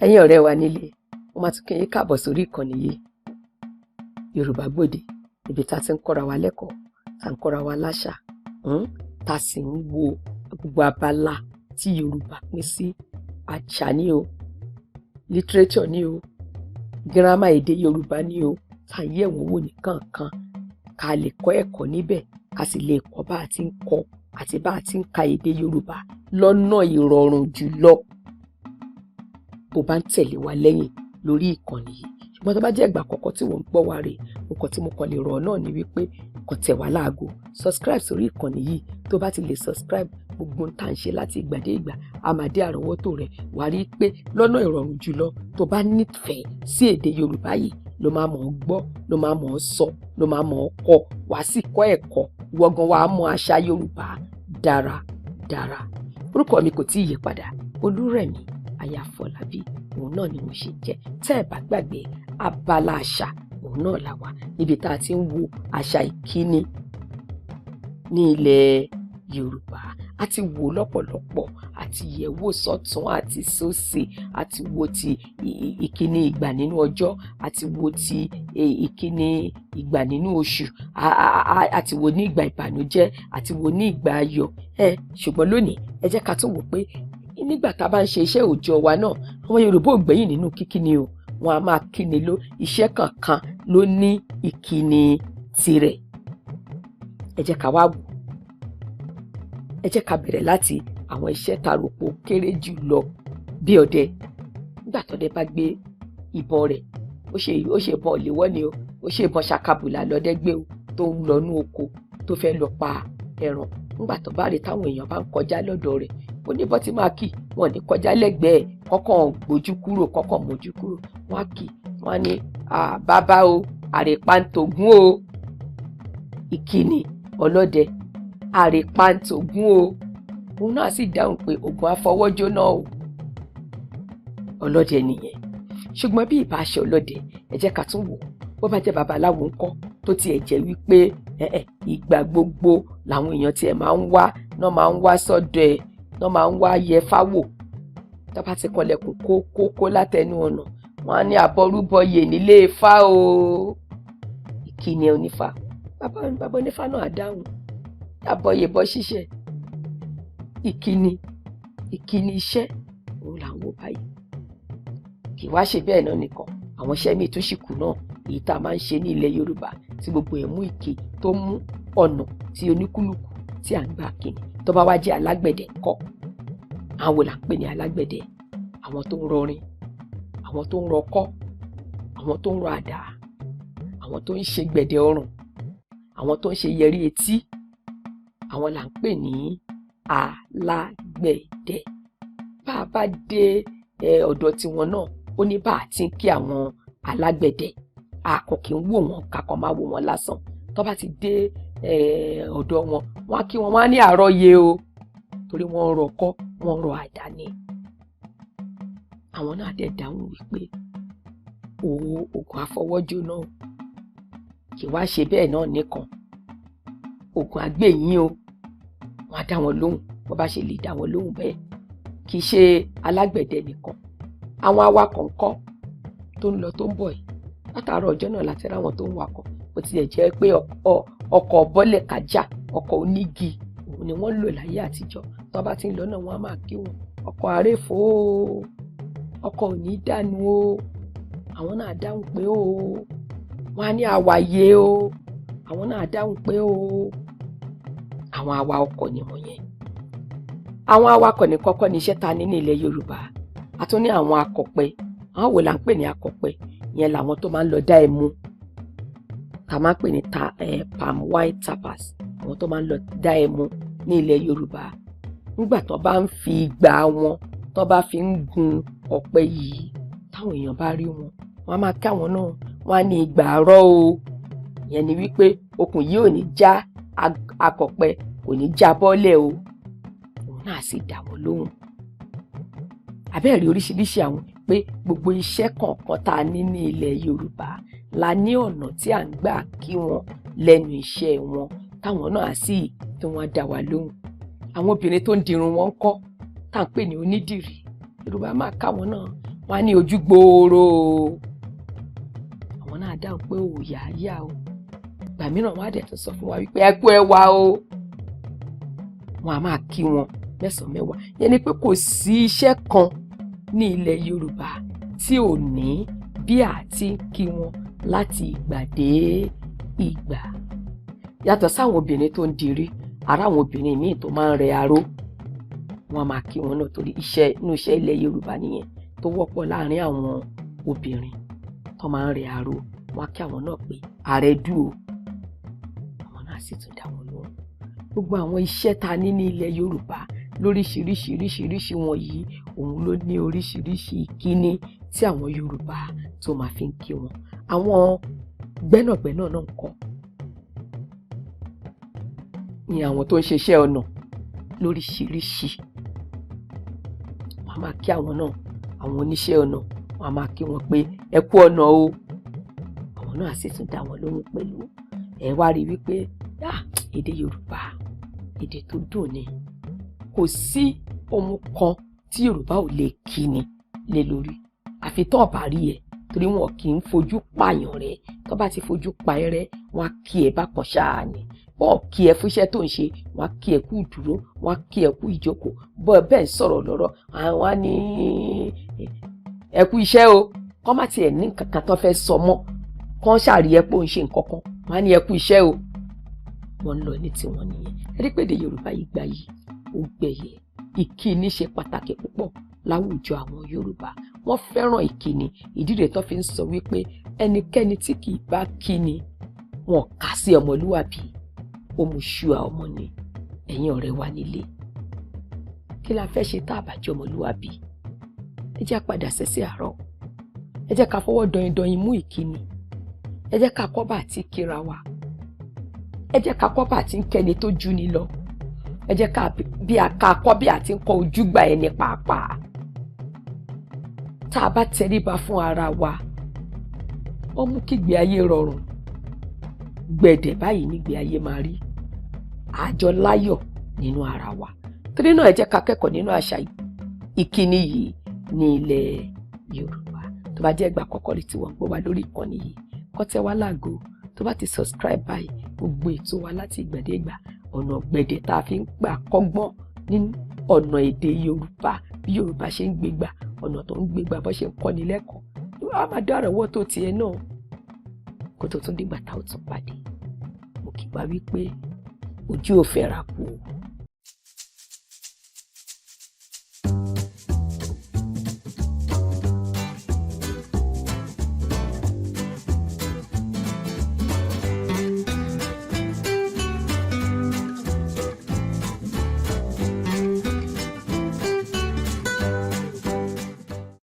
Ẹ̀yin ọ̀rẹ́ wa nílé, mo máa tún kí yín káàbọ̀ sórí ìkànnì yìí Yorùbá Gbòde, ibi tá ti ń kọ́ra wa lẹ́kọ̀ọ́, tá ń kọ́ra wa láṣà, tá sì ń wo gbogbo abala tí Yorùbá pín sí. Àṣà ni o, literature ni o, gírámà èdè Yorùbá ni o, tá ń yẹ̀ wọ́n wò ní kọ̀ọ̀kan ká lè kọ́ ẹ̀kọ́ níbẹ̀, ká sì lè kọ́ bá a ti ń kọ́ àti bá a ti ń ka èdè Yorùbá lọ́nà ìrọ̀rùn jùlọ. Bó bá ń tẹ̀lé wa lẹ́yìn lórí ìkànnì yìí, ṣùgbọ́n tó bá jẹ́ ìgbà àkọ́kọ́ tí wọ́n ń gbọ́ wa rè, nǹkan tí mo kàn lè rọ̀ ọ́ náà ni wípé kàn tẹ̀ wá láago, subscribe sórí ìkànnì yìí. Tó bá ti lè subscribe, gbogbo ohun tá à ń ṣe láti ìgbà dé ìgbà a máa dé àrọ́wọ́tò rẹ̀. Wà á rí i pé lọ́nà ìrọ̀rùn jùlọ, tó bá nífẹ̀ẹ́ sí èdè Yorùbá yìí, ló máa mọ̀ ọ́ gbọ́, ló máa mọ̀ ọ́ sọ, ló máa mọ̀ ọ́ kọ́, wàá sì kọ́ ẹ̀kọ́, wọ́gán wàá mọ àṣà Yorùbá dáradára. Orúkọ mi kò tí ì yí padà, Olúrẹ̀mí aya Fọlábí, òun náà ni mo ṣe jẹ́. Tẹ́ ẹ bá gbàgbé, abala àṣà òun náà la wà, níbi tá a ti ń wo àṣà ìkíni ní ilẹ̀ Yorùbá. A ti wò lọ́pọ̀lọpọ̀, àti yẹ̀wò sọ́tún àti sósì, àti wo ti ìkíni ìgbà nínú ọjọ́, àti wo ti ìkíni ìgbà nínú oṣù, àti wo ní ìgbà ìbànújẹ́, àti wo ní ìgbà ayọ̀. Ṣùgbọ́n lónìí ẹ jẹ́ ká tún wò pé nígbà tá a bá ń ṣe iṣẹ́ òòjọ́ wa náà, àwọn Yorùbá ò gbẹ́yìn nínú kíkíni o. Wọ́n á máa kíni ló, iṣẹ́ kankan ló ní ìkíni tirẹ̀. Ẹ jẹ́ ká wá wò, ẹ jẹ́ ká bẹ̀rẹ̀ láti àwọn iṣẹ́ tá a rò pé ó kéré jù lọ. Bí ọdẹ, nígbà tọ́dẹ bá gbé ìbọn rẹ̀, ó ṣe ìbọn ìléwọ́ ni o, ó ṣe ìbọn ṣakabùlà lọ́dẹ gbé o, tó ń lọ inú oko tó fẹ́ lọ pa ẹran. Nígbà tó bá rí táwọn èèyàn bá ń kọjá lọ́dọ̀ rẹ̀, oníbọn tí máa kì wọ́n ní kọjá lẹ́gbẹ̀ẹ́, kọ́kàn gbójú kúrò, kọ́kàn mójú kúrò. Wọ́n á kì, wọ́n á ní bàbá o, àrèpàǹtògún o, ìkíni ọlọ́dẹ, àrèpàǹtògún o. Òun náà sì dáhùn pé ògún afọwọ́jóná o. Ọlọ́dẹ nìyẹn. Ṣùgbọ́n bí ìbá ṣe ọlọ́dẹ, ẹ jẹ́ ká tún wò, bó bá jẹ́ babaláwo ńkọ́, tó tiẹ̀ jẹ́ wípé ìgbà gbogbo làwọn èèyàn tiẹ̀ máa ń wá sọ́dọ̀ ẹ̀, náà máa ń wá yẹ fáwò. Tó bá ti kanlẹ̀kùn kókó látẹnu ọ̀nà, wọ́n á ní àbọrúbọyè nílé Ifá o. Ìkíni onífá, bàbá onífá náà á dáhùn, àbọyè bọ́ ṣíṣe. Ìkíni iṣẹ́ òun là ń wò báyìí. Kì í wá ṣe bẹ́ẹ̀ náà nìkan, àwọn iṣẹ́ míì tó sì kù náà, èyí tá a máa ń ṣe ní ilẹ̀ Yorùbá, tí gbogbo ẹ̀ mú ìkí tó mú ọ̀nà tí oníkúlùkù tí à ń gbà kíni. Tó bá wá jẹ́ alágbẹ̀dẹ ńkọ́, àwọn là ń pè ní alágbẹ̀dẹ. Àwọn tó ń rọrin, àwọn tó ń rọkọ́, àwọn tó ń rọ àdá, àwọn tó ń ṣe gbẹ̀dẹ ọrùn, àwọn tó ń ṣe yẹrí etí, àwọn là ń pè ní alágbẹ̀dẹ. Bá a bá dé ọ̀dọ̀ tiwọn náà, ó ní bá a ti ń kí àwọn alágbẹ̀dẹ. A kò kí ń wò wọ́n ká kàn máa wò wọ́n lásán. Tó bá ti dé ọ̀dọ̀ wọn, wọ́n á kí wọn, wọ́n á ní àrọ́yé o, torí wọ́n ń rọkọ́, wọ́n ń rọ àdá ni. Àwọn náà dẹ̀ dáhùn wípé ògún afọwọ́jóná o. Kì í wá ṣe bẹ́ẹ̀ náà nìkan, ògún agbẹ̀yìn o. Wọ́n á dá wọn lóhùn bó bá ṣe lè dá wọn lóhùn bẹ́ẹ̀. Kì í ṣe alágbẹ̀dẹ nìkan, àwọn awakọ̀ ńkọ́ tó ń lọ tó ń bọ̀ yìí. Látàárọ̀ ọjọ́ náà láti ráwọn tó ń wakọ̀, bó tilẹ̀ jẹ́ pé ọkọ̀ bọ́lẹ̀ kájà, ọkọ̀ onígi, òun ni wọ́n lò láyé àtijọ́. Tó bá ti ń lọ náà, wọ́n á máa kí wọn, ọkọ̀ àrèfó o, ọkọ̀ òní dànù o. Àwọn náà dáhùn pé o. Wọ́n á ní àwàyé o, àwọn náà dáhùn pé o. Àwọn àwa ọkọ̀ ni wọ́n yẹn. Àwọn awakọ̀ ní kọ́kọ́ ní iṣẹ́ ta ní ilẹ̀ Yorùbá. A tún ní àwọn akọ̀pẹ. Àwọn wo là ń pè ní akọ̀pẹ? Ìyẹn làwọn tó máa ń lọ dá ẹmu, ká máa ń pè ní palm wine tappers. Àwọn tó máa ń lọ dá ẹmu ní ilẹ̀ Yorùbá. Nígbà tó bá ń fi ìgbà wọn, tó bá fi ń gun ọ̀pẹ yìí, táwọn èèyàn bá rí wọn, wọ́n á máa ká wọn náà, wọ́n á ní ìgbà àárọ̀ o. Ìyẹn ni wípé okùn yìí ò ní já akọ̀pẹ, kò ní já bọ́lẹ̀ o. Òun náà sì dá wọn lóhùn. Àbẹ́ẹ̀rí oríṣiríṣi àwọn pé gbogbo iṣẹ́ kọ̀ọ̀kan tá a ní ní ilẹ̀ Yorùbá la ní ọ̀nà tí à ń gbà kí wọn lẹ́nu iṣẹ́ wọn, táwọn náà sì tí wọ́n dá wa lóhùn. Àwọn obìnrin tó ń dirun wọn ńkọ́, tá à ń pè ní onídìrí. Yorùbá máa ká wọn náà, wọ́n á ní ojú gbooro. Àwọn náà dáhùn pé ò yáyà o. Ìgbà mìíràn wọ́n á dẹ̀ tún sọ fún wa wípé ẹ kú ẹwà o. Wọ́n á máa kí wọn mẹ́sàn-án mẹ́wàá. Yẹn ni pé kò sí iṣẹ́ kan ní ilẹ̀ Yorùbá tí ò ní bí a ti ń kí wọn láti ìgbà dé ìgbà. Yàtọ̀ sáwọn obìnrin tó ń dirí, ara àwọn obìnrin míì tó máa ń rẹ aró, wọ́n máa kí wọn náà torí inú iṣẹ́ ilẹ̀ Yorùbá nìyẹn tó wọ́pọ̀ láàrin àwọn obìnrin tó máa ń rẹ aró. Wọ́n á kí àwọn náà pé àrẹ̀dù o. Àwọn náà sì tún dá wọn lóhùn. Gbogbo àwọn iṣẹ́ ta ní ní ilẹ̀ Yorùbá lóríṣiríṣi wọ̀nyí, òun ló ní oríṣiríṣi ìkíni tí àwọn Yorùbá tó máa fi ń kí wọn. Àwọn gbẹ́nàgbẹ́nà náà ń kọ́ ní àwọn tó ń ṣiṣẹ́ ọnà lóríṣiríṣi. Wọ́n á máa kí àwọn náà, àwọn oníṣẹ́ ọnà, wọ́n á máa kí wọn pé ẹ kú ọ̀nà o. Àwọn náà sì tún dá wọn lóhùn pẹ̀lú. Ẹ wá rí wípé èdè Yorùbá èdè tó dùn ni. Kò sí ohun kan tí Yorùbá ò lè kí ni lé lórí. Àfi tó bá rí ẹ torí wọn kì í fojú pààyàn rẹ. Tó bá ti fojú pa ẹ rẹ, wọ́n á kí ẹ bákan ṣáà ni. Wọ́n kí ẹ fún iṣẹ́ tó ń ṣe, wọ́n á kí ẹ kú ìdúró, wọ́n á kí ẹ kú ìjókòó. Bẹ́ẹ̀ ń sọ̀rọ̀ lọ́rọ̀, àwọn á ní ẹ kú iṣẹ́ o. Kọ́ má tiẹ̀ ní nǹkan kan tó fẹ́ sọ mọ́, kọ́ ṣàrí ẹ pé ó ń ṣe nǹkan kan, wọ́n á ní ẹ kú iṣẹ́ o. Wọ́n ń lọ ní tiwọn nìyẹn. Ẹ rí pé èdè Yorùbá yìí gbà yìí ó gbẹ̀yẹ. Ìkíni ṣe pàtàkì púpọ̀ láwùjọ àwọn Yorùbá. Wọ́n fẹ́ràn ìkíni. Ìdí rẹ̀ tó fi ń sọ wípé ẹnikẹ́ni tí kì í bá kíni wọn kà sí ọmọlúwàbí. Òmùṣùà ọmọ ni. Ẹ̀yin ọ̀rẹ́ wa nílé, kí la fẹ́ ṣe tá a bá jẹ́ ọmọlúwàbí? Ẹ jẹ́ ká padà sẹ́sẹ́ àárọ̀. Ẹ jẹ́ ká fọwọ́ dọ̀yìn mú ìkíni. Ẹ jẹ́ ká kọ́ bá ti kíra wa. Ẹ jẹ́ ká kọ́ bá ti ń kẹ́ni tó jù ní lọ. Ẹ jẹ́ ká kọ́ bí a ti ń kọ́ ojúgbà ẹni pàápàá. Tá a bá tẹríba fún ara wa, ó mú kígbe ayé rọrùn. Gbẹ̀dẹ̀ báyìí nígbé ayé máa rí. Àjọ láyọ̀ nínú ara wa. Torí náà ẹ jẹ́ ká kẹ́kọ̀ọ́ nínú àṣà ìkíni yìí ní ilẹ̀ Yorùbá. Tó bá jẹ́ ìgbà àkọ́kọ́ rí tí wọ́n gbọ́ wa lórí ìkànnì yìí, kọ́ tẹ́ wá láago. Tó bá ti subscribe báyìí, gbogbo ètò wa láti ìgbàdégbà, ọ̀nà gbẹ̀dẹ̀ tá a fi ń gbà kọ́gbọ́n ní ọ̀nà èdè Yorùbá, bí Yorùbá ṣe ń gbégbà, ọ̀nà tó ń gbégbà bó ṣe ń kọ́ni lẹ́kọ̀ọ́. Á máa dára wọ́ tó tiẹ̀ náà kó tó tún dìgbà tá ò tún pàdé. Mo kí wa wípé ojú ò fẹ́ ra kú o.